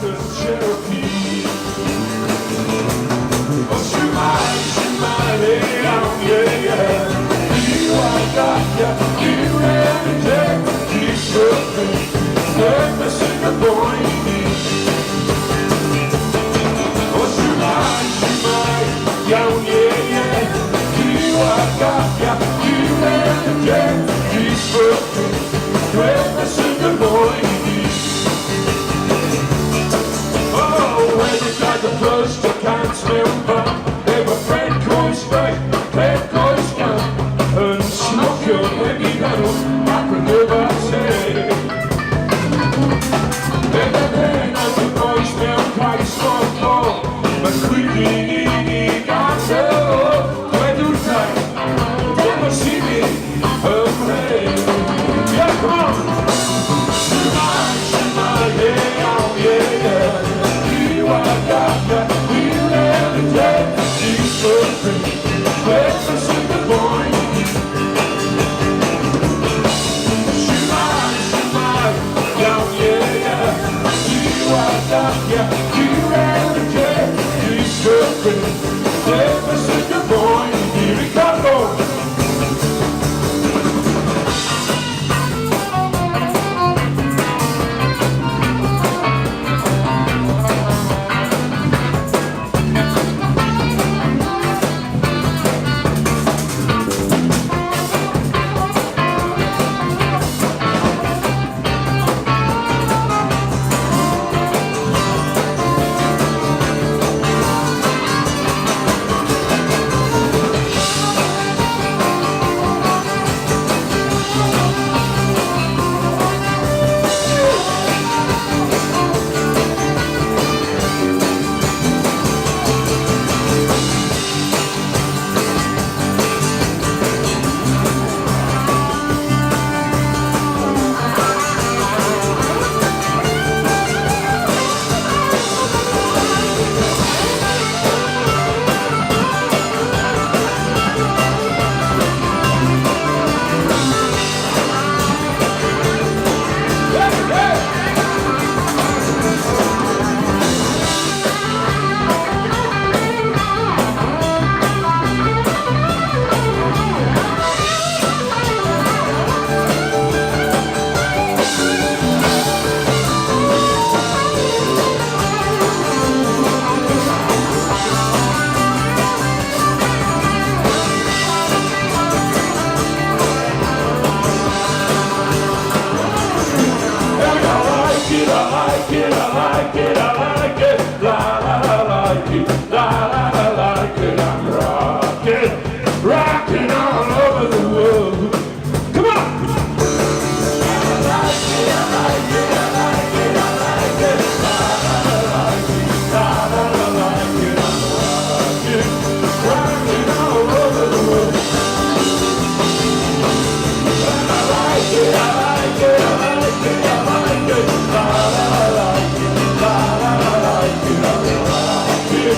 the Cherokee. Oh, shoo-my, yeah, yeah. You, I got ya, you and the deck, keep looking, never sing a boy. Oh, shoo-my, yeah, yeah. You, I got ya, you and the deck, keep looking, never sing a boy. When you tried to flush the cans remember they were Fred goes back, Fred goes down and smoke your heavy metal back from the backside. Then the pain of the boys now quite small ball, but quickly got so when you time, never see me afraid. Yeah, come on! Shema, yeah. I got ya, we never take these footprints, let's sing the boy. Shema, yeah. You, I got ya, we never take these footprints, let's sing the boy. Here we go. Rocking all over the world. Come on! I like it, I like it, I like it, I like it. I like it, I like it. Rocking all over the world. I like it, I like it, I like it, I like it. I like it, I like it.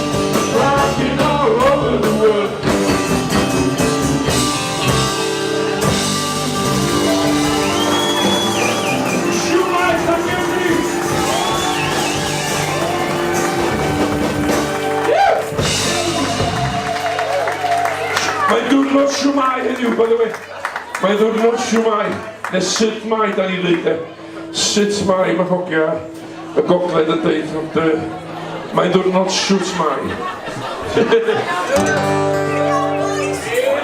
Rocking all over the world. Mae'n diwrnod siwmai heddiw, by the way. Mae'n diwrnod siwmai. Neu sut mai, da ni dweud e. Sut mai, mae hogia y gogledd y deud. Ond mae'n diwrnod siwt mai.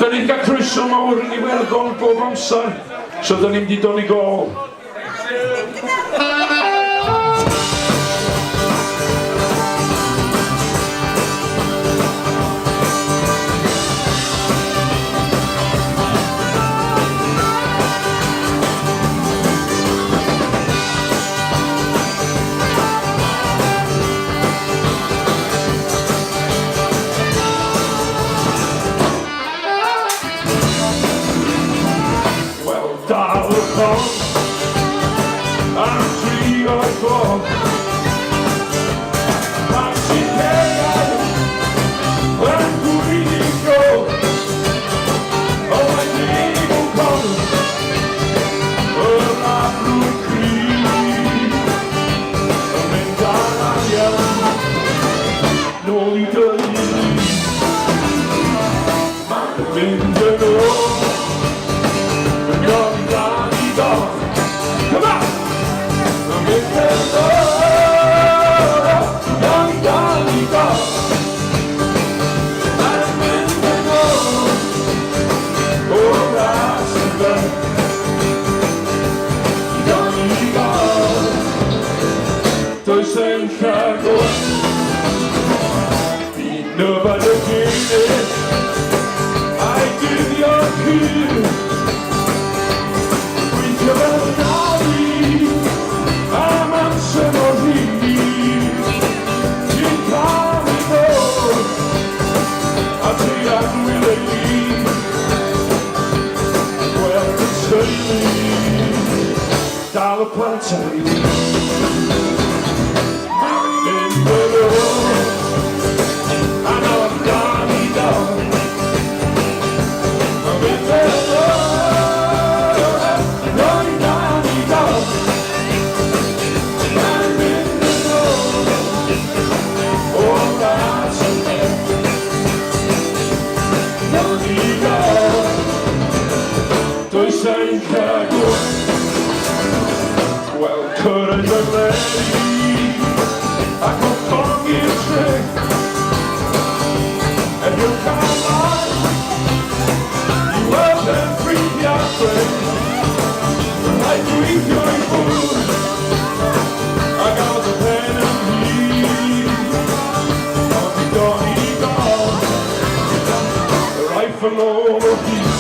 Da ni'n cael croeso mawr yn Iwerddon bob amser. So da ni'n di dod i gol. Dal y pont does ein llagor nobody did it. I give your key. We can nari. I'm on Semori. You can't know. I'll tell you I'm really. Well, certainly. Dollar plantain. Well, couldn't you let me? I could come you trick, and you come on. You have them free your friend. I drink your food. I got the pen and heat. On the Donny dog, the rifle over here.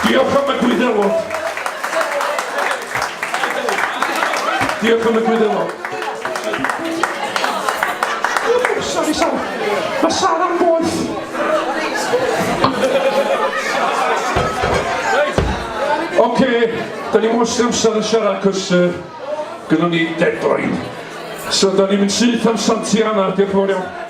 Diolch am y Gwyddelod. Diolch am y Gwyddelod. Sorry, mae Sarah'n boeth. Oce, da ni wastad amser yn siarad cos gynnon ni deadline. So, da ni'n mynd syth am Santiana, diolch yn fawr iawn.